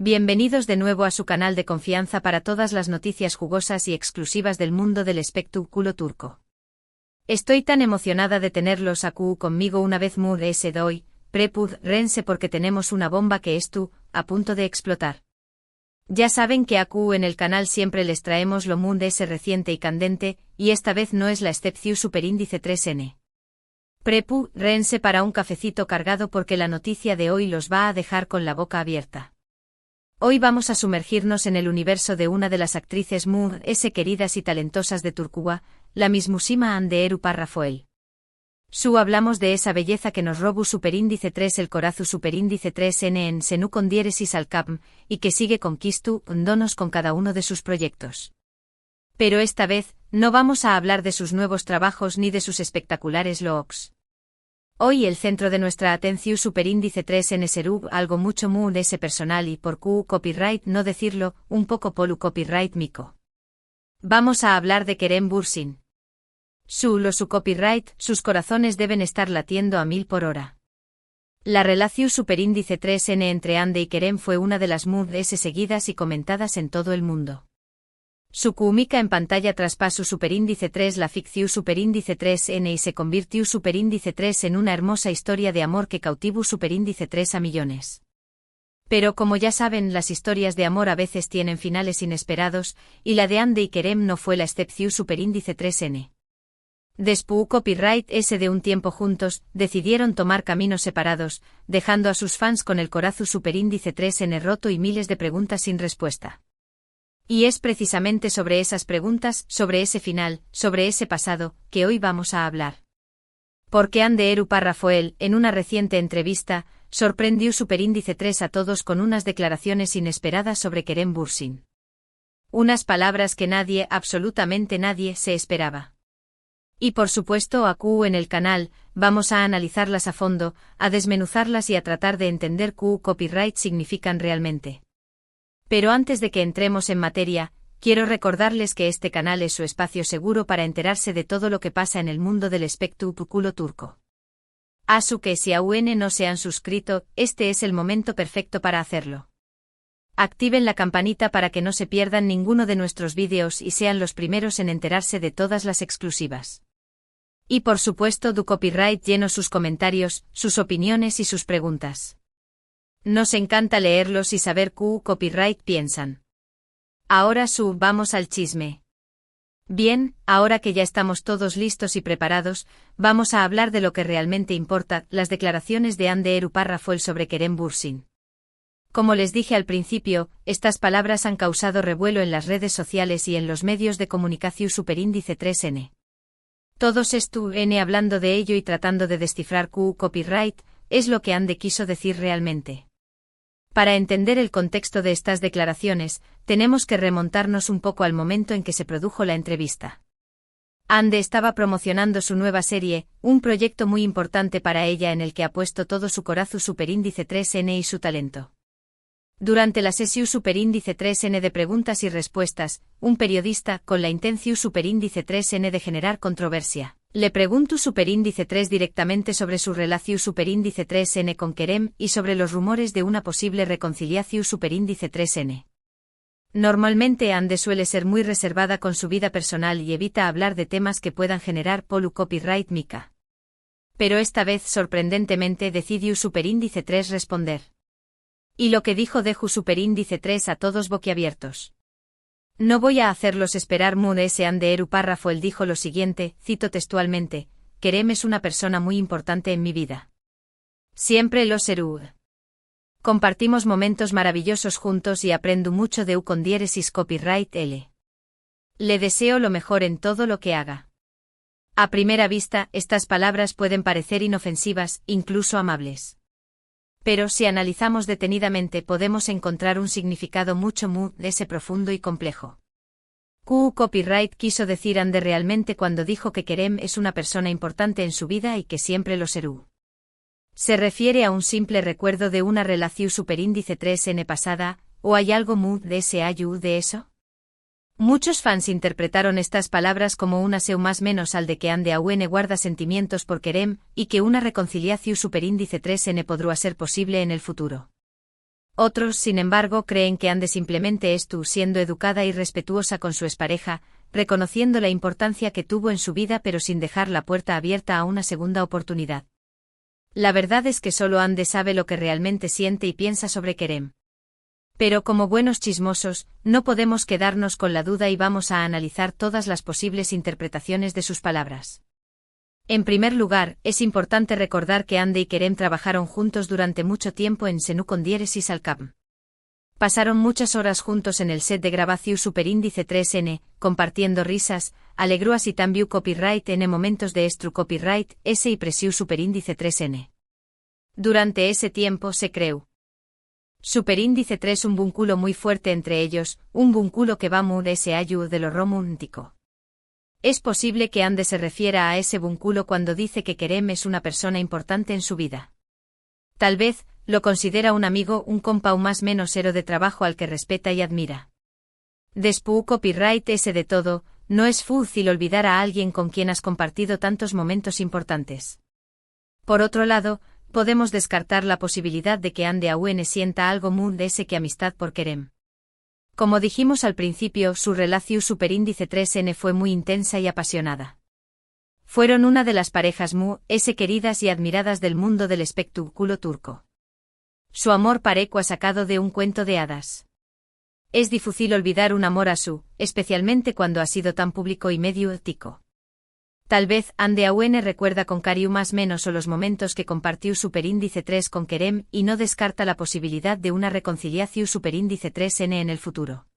Bienvenidos de nuevo a su canal de confianza para todas las noticias jugosas y exclusivas del mundo del espectáculo turco. Estoy tan emocionada de tenerlos aquí conmigo una vez más doy, prepárense porque tenemos una bomba que está a punto de explotar. Ya saben que aquí en el canal siempre les traemos lo más reciente y candente, y esta vez no es la excepción superíndice 3N. Prepárense para un cafecito cargado porque la noticia de hoy los va a dejar con la boca abierta. Hoy vamos a sumergirnos en el universo de una de las actrices más queridas y talentosas de Turquía, la mismísima Hande Erupar Rafael. Hablamos de esa belleza que nos robó superíndice 3 el corazu superíndice 3N en Senú con diéresis al capm, y que sigue conquistándonos con cada uno de sus proyectos. Pero esta vez, no vamos a hablar de sus nuevos trabajos ni de sus espectaculares looks. Hoy el centro de nuestra atención superíndice 3N será algo mucho más personal y por copyright no decirlo, un poco polu copyright mico. Vamos a hablar de Kerem Bürsin. Su copyright, sus corazones deben estar latiendo a 1000 por hora. La relación superíndice 3N entre Hande y Kerem fue una de las más seguidas y comentadas en todo el mundo. Su química en pantalla traspasó superíndice 3 la ficción superíndice 3N y se convirtió superíndice 3 en una hermosa historia de amor que cautivó superíndice 3 a millones. Pero como ya saben, las historias de amor a veces tienen finales inesperados, y la de Hande y Kerem no fue la excepción superíndice 3N. Después copyright de un tiempo juntos, decidieron tomar caminos separados, dejando a sus fans con el corazu superíndice 3N roto y miles de preguntas sin respuesta. Y es precisamente sobre esas preguntas, sobre ese final, sobre ese pasado, que hoy vamos a hablar. Porque Hande Erupar Rafael, en una reciente entrevista, sorprendió superíndice 3 a todos con unas declaraciones inesperadas sobre Kerem Bürsin. Unas palabras que nadie, absolutamente nadie, se esperaba. Y por supuesto aquí en el canal, vamos a analizarlas a fondo, a desmenuzarlas y a tratar de entender qué copyright significan realmente. Pero antes de que entremos en materia, quiero recordarles que este canal es su espacio seguro para enterarse de todo lo que pasa en el mundo del espectáculo turco. Así que si aún no se han suscrito, este es el momento perfecto para hacerlo. Activen la campanita para que no se pierdan ninguno de nuestros vídeos y sean los primeros en enterarse de todas las exclusivas. Y por supuesto du copyright lleno sus comentarios, sus opiniones y sus preguntas. Nos encanta leerlos y saber qué copyright piensan. Ahora vamos al chisme. Bien, ahora que ya estamos todos listos y preparados, vamos a hablar de lo que realmente importa, las declaraciones de Hande Erupar Rafael sobre Kerem Bürsin. Como les dije al principio, estas palabras han causado revuelo en las redes sociales y en los medios de comunicación superíndice 3N. Todos estuvieron hablando de ello y tratando de descifrar qué copyright es lo que Hande quiso decir realmente. Para entender el contexto de estas declaraciones, tenemos que remontarnos un poco al momento en que se produjo la entrevista. Hande estaba promocionando su nueva serie, un proyecto muy importante para ella en el que ha puesto todo su corazu superíndice 3N y su talento. Durante la sesión superíndice 3N de preguntas y respuestas, un periodista, con la intención superíndice 3N de generar controversia, le preguntó superíndice 3 directamente sobre su relación superíndice 3N con Kerem y sobre los rumores de una posible reconciliación superíndice 3N. Normalmente Hande suele ser muy reservada con su vida personal y evita hablar de temas que puedan generar polu copyright mica. Pero esta vez sorprendentemente decidió superíndice 3 responder. Y lo que dijo dejó superíndice 3 a todos boquiabiertos. No voy a hacerlos esperar mucho. Hande Erupar Rafael dijo lo siguiente, cito textualmente: Kerem es una persona muy importante en mi vida. Siempre lo será. Compartimos momentos maravillosos juntos y aprendo mucho de con diéresis copyright L. Le deseo lo mejor en todo lo que haga. A primera vista, estas palabras pueden parecer inofensivas, incluso amables. Pero si analizamos detenidamente podemos encontrar un significado mucho más profundo y complejo. ¿Qué copyright quiso decir Hande realmente cuando dijo que Kerem es una persona importante en su vida y que siempre lo será? ¿Se refiere a un simple recuerdo de una relación superíndice 3N pasada, o hay algo más de eso? Muchos fans interpretaron estas palabras como un aseo más menos al de que Hande aún guarda sentimientos por Kerem, y que una reconciliación superíndice 3N podrá ser posible en el futuro. Otros, sin embargo, creen que Ande simplemente estuvo siendo educada y respetuosa con su expareja, reconociendo la importancia que tuvo en su vida pero sin dejar la puerta abierta a una segunda oportunidad. La verdad es que solo Ande sabe lo que realmente siente y piensa sobre Kerem. Pero como buenos chismosos, no podemos quedarnos con la duda y vamos a analizar todas las posibles interpretaciones de sus palabras. En primer lugar, es importante recordar que Ande y Kerem trabajaron juntos durante mucho tiempo en Senu con diéresis al Capm. Pasaron muchas horas juntos en el set de grabación Superíndice 3N, compartiendo risas, alegruas y también copyright en momentos de estru copyright S y presiu Superíndice 3N. Durante ese tiempo se creó Superíndice 3 un vínculo muy fuerte entre ellos, un vínculo que va muy ese ayu de lo romántico. Es posible que Ande se refiera a ese vínculo cuando dice que Kerem es una persona importante en su vida. Tal vez, lo considera un amigo, un compa o más menos héroe de trabajo al que respeta y admira. Después copyright ese de todo, no es fácil olvidar a alguien con quien has compartido tantos momentos importantes. Por otro lado, podemos descartar la posibilidad de que Ande aún sienta algo muy de ese que amistad por Kerem. Como dijimos al principio, su relación Superíndice 3N fue muy intensa y apasionada. Fueron una de las parejas queridas y admiradas del mundo del espectáculo turco. Su amor parecua sacado de un cuento de hadas. Es difícil olvidar un amor especialmente cuando ha sido tan público y medio ético. Tal vez Ande aún recuerda con cariño más menos o los momentos que compartió Superíndice 3 con Kerem y no descarta la posibilidad de una reconciliación Superíndice 3N en el futuro.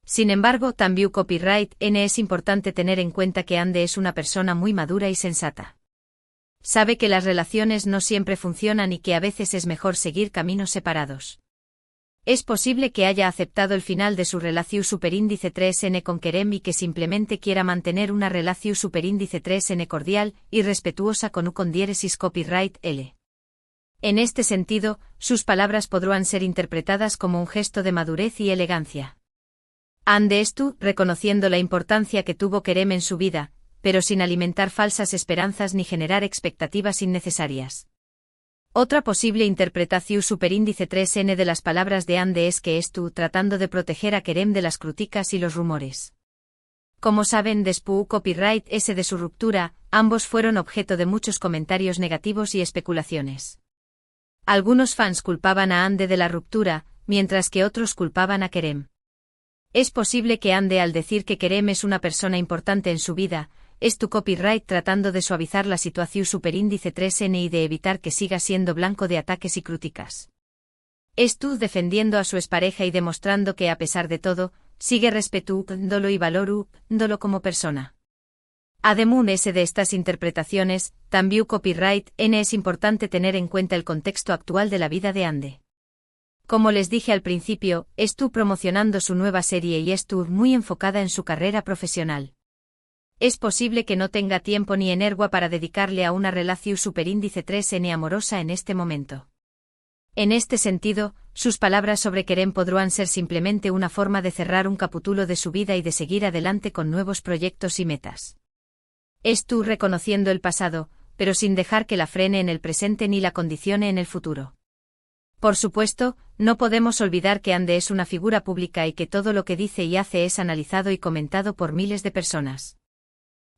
Sin embargo, también copyright N es importante tener en cuenta que Ande es una persona muy madura y sensata. Sabe que las relaciones no siempre funcionan y que a veces es mejor seguir caminos separados. Es posible que haya aceptado el final de su relación Superíndice 3N con Kerem y que simplemente quiera mantener una relación Superíndice 3N cordial y respetuosa con diéresis copyright L. En este sentido, sus palabras podrán ser interpretadas como un gesto de madurez y elegancia. Ande reconociendo la importancia que tuvo Kerem en su vida, pero sin alimentar falsas esperanzas ni generar expectativas innecesarias. Otra posible interpretación Superíndice 3N de las palabras de Ande es que tratando de proteger a Kerem de las críticas y los rumores. Como saben, después copyright S de su ruptura, ambos fueron objeto de muchos comentarios negativos y especulaciones. Algunos fans culpaban a Ande de la ruptura, mientras que otros culpaban a Kerem. Es posible que Ande, al decir que Kerem es una persona importante en su vida, copyright tratando de suavizar la situación Superíndice 3N y de evitar que siga siendo blanco de ataques y críticas. Defendiendo a su expareja y demostrando que a pesar de todo, sigue respetándolo y valorándolo como persona. Además de estas interpretaciones, también copyright N es importante tener en cuenta el contexto actual de la vida de Ande. Como les dije al principio, promocionando su nueva serie y muy enfocada en su carrera profesional. Es posible que no tenga tiempo ni energía para dedicarle a una relación Superíndice 3N amorosa en este momento. En este sentido, sus palabras sobre Kerem podrán ser simplemente una forma de cerrar un capítulo de su vida y de seguir adelante con nuevos proyectos y metas. Reconociendo el pasado, pero sin dejar que la frene en el presente ni la condicione en el futuro. Por supuesto, no podemos olvidar que Ande es una figura pública y que todo lo que dice y hace es analizado y comentado por miles de personas.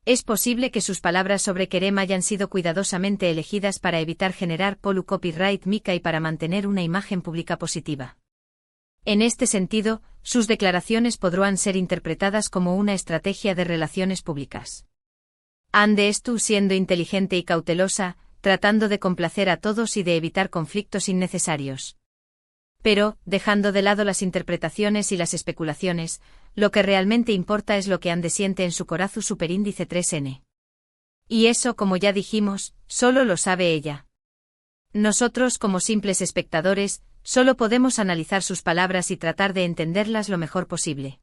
Es posible que sus palabras sobre Kerem hayan sido cuidadosamente elegidas para evitar generar copyright mica y para mantener una imagen pública positiva. En este sentido, sus declaraciones podrán ser interpretadas como una estrategia de relaciones públicas. Ande siendo inteligente y cautelosa, tratando de complacer a todos y de evitar conflictos innecesarios. Pero, dejando de lado las interpretaciones y las especulaciones, lo que realmente importa es lo que Ande siente en su corazón Superíndice 3N. Y eso, como ya dijimos, solo lo sabe ella. Nosotros, como simples espectadores, solo podemos analizar sus palabras y tratar de entenderlas lo mejor posible.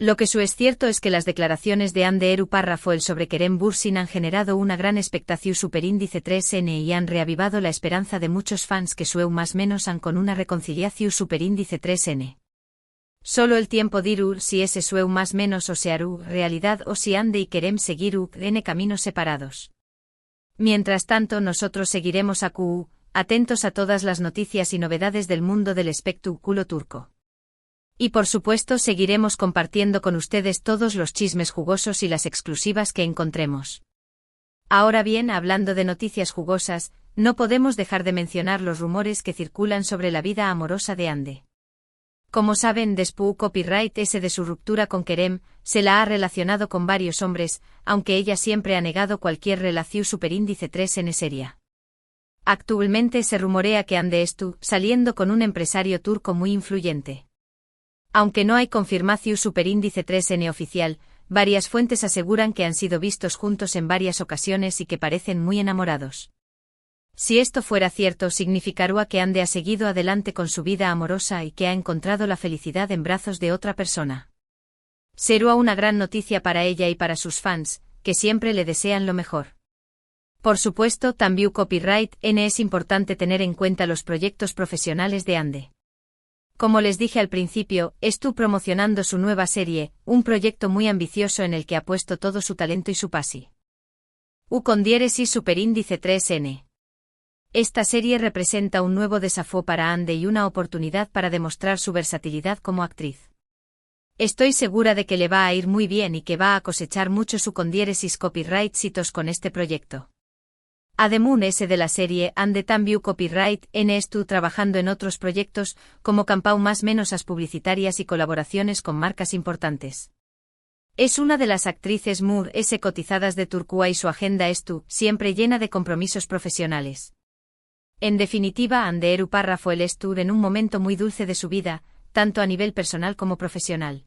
Lo que es cierto es que las declaraciones de Ande Eru párrafo el sobre Kerem Bürsin han generado una gran expectación Superíndice 3N y han reavivado la esperanza de muchos fans que más menos han con una reconciliación Superíndice 3N. Solo el tiempo dirá si ese más menos o searu realidad o si Ande y Kerem seguiru en caminos separados. Mientras tanto nosotros seguiremos atentos a todas las noticias y novedades del mundo del espectáculo turco. Y por supuesto seguiremos compartiendo con ustedes todos los chismes jugosos y las exclusivas que encontremos. Ahora bien, hablando de noticias jugosas, no podemos dejar de mencionar los rumores que circulan sobre la vida amorosa de Hande. Como saben, después copyright ese de su ruptura con Kerem, se la ha relacionado con varios hombres, aunque ella siempre ha negado cualquier relación superíndice 3 en seria. Actualmente se rumorea que Hande estuvo saliendo con un empresario turco muy influyente. Aunque no hay confirmación superíndice 3N oficial, varias fuentes aseguran que han sido vistos juntos en varias ocasiones y que parecen muy enamorados. Si esto fuera cierto, significaría que Hande ha seguido adelante con su vida amorosa y que ha encontrado la felicidad en brazos de otra persona. Sería una gran noticia para ella y para sus fans, que siempre le desean lo mejor. Por supuesto, también copyright N es importante tener en cuenta los proyectos profesionales de Hande. Como les dije al principio, estuvo promocionando su nueva serie, un proyecto muy ambicioso en el que ha puesto todo su talento y su pasión. Con diéresis superíndice 3N. Esta serie representa un nuevo desafío para Hande y una oportunidad para demostrar su versatilidad como actriz. Estoy segura de que le va a ir muy bien y que va a cosechar mucho su con diéresis copyright hitos con este proyecto. Además ese de la serie, Hande también copyright N estuvo trabajando en otros proyectos, como campau más menos as publicitarias y colaboraciones con marcas importantes. Es una de las actrices more cotizadas de Turquía y su agenda estuvo siempre llena de compromisos profesionales. En definitiva, Hande Erupárrafo estuvo en un momento muy dulce de su vida, tanto a nivel personal como profesional.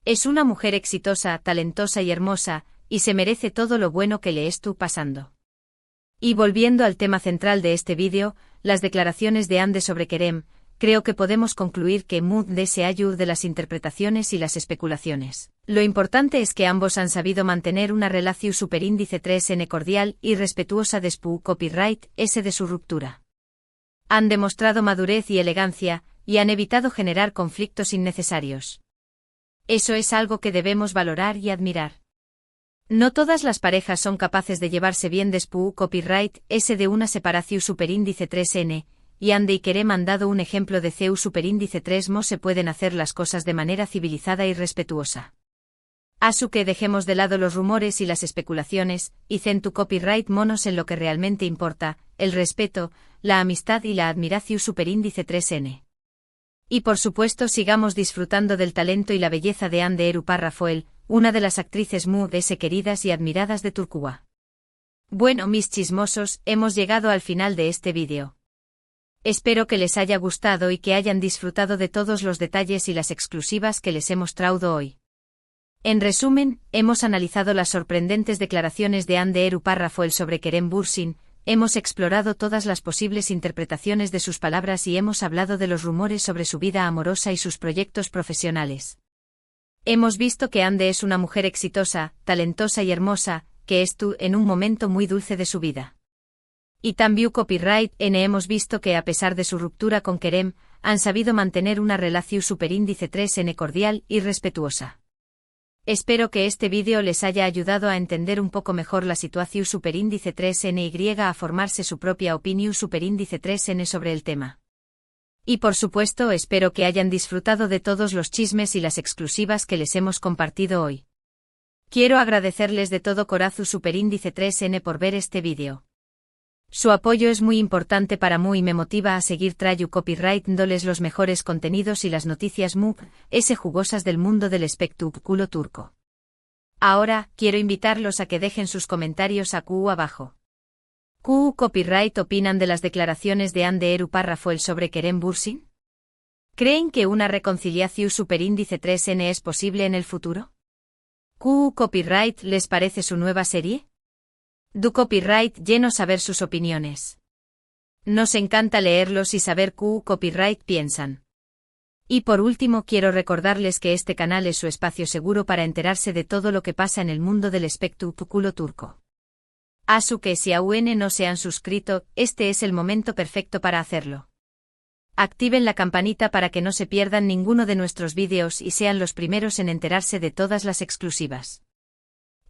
Es una mujer exitosa, talentosa y hermosa, y se merece todo lo bueno que le estuvo pasando. Y volviendo al tema central de este vídeo, las declaraciones de Hande sobre Kerem, creo que podemos concluir que Mude se ayuda de las interpretaciones y las especulaciones. Lo importante es que ambos han sabido mantener una relación superíndice 3N cordial y respetuosa después copyright ese de su ruptura. Han demostrado madurez y elegancia, y han evitado generar conflictos innecesarios. Eso es algo que debemos valorar y admirar. No todas las parejas son capaces de llevarse bien después copyright ese de una separación superíndice 3N, y Hande y Kerem han dado un ejemplo de CEU superíndice 3 mo se pueden hacer las cosas de manera civilizada y respetuosa. Asu que dejemos de lado los rumores y las especulaciones, y centu copyright monos en lo que realmente importa, el respeto, la amistad y la admiración superíndice 3N. Y por supuesto sigamos disfrutando del talento y la belleza de Hande Erupárrafoel, una de las actrices queridas y admiradas de Turquía. Bueno, mis chismosos, hemos llegado al final de este vídeo. Espero que les haya gustado y que hayan disfrutado de todos los detalles y las exclusivas que les he mostrado hoy. En resumen, hemos analizado las sorprendentes declaraciones de Hande Erupárrafoel sobre Kerem Bürsin, hemos explorado todas las posibles interpretaciones de sus palabras y hemos hablado de los rumores sobre su vida amorosa y sus proyectos profesionales. Hemos visto que Hande es una mujer exitosa, talentosa y hermosa, que estuvo en un momento muy dulce de su vida. Y también copyright N hemos visto que a pesar de su ruptura con Kerem, han sabido mantener una relación superíndice 3N cordial y respetuosa. Espero que este vídeo les haya ayudado a entender un poco mejor la situación superíndice 3N y a formarse su propia opinión superíndice 3N sobre el tema. Y por supuesto espero que hayan disfrutado de todos los chismes y las exclusivas que les hemos compartido hoy. Quiero agradecerles de todo corazón superíndice 3N por ver este vídeo. Su apoyo es muy importante para mí y me motiva a seguir trayendo copyright dándoles los mejores contenidos y las noticias jugosas del mundo del espectáculo turco. Ahora, quiero invitarlos a que dejen sus comentarios abajo. ¿Qué copyright opinan de las declaraciones de Hande Erupárrafoel sobre Kerem Bürsin? ¿Creen que una reconciliación superíndice 3N es posible en el futuro? ¿Qué copyright les parece su nueva serie? Du copyright lleno saber sus opiniones. Nos encanta leerlos y saber qué copyright piensan. Y por último quiero recordarles que este canal es su espacio seguro para enterarse de todo lo que pasa en el mundo del espectáculo turco. Asu que si aún no se han suscrito, este es el momento perfecto para hacerlo. Activen la campanita para que no se pierdan ninguno de nuestros vídeos y sean los primeros en enterarse de todas las exclusivas.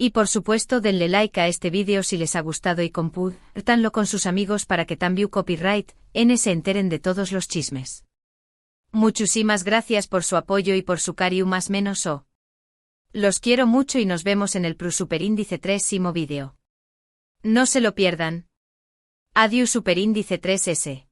Y por supuesto denle like a este vídeo si les ha gustado y compártanlo con sus amigos para que también Copyright N se enteren de todos los chismes. Muchísimas gracias por su apoyo y por su cariño más menos o. Los quiero mucho y nos vemos en el Superíndice 3 vídeo. No se lo pierdan. Adiós Superíndice 3S.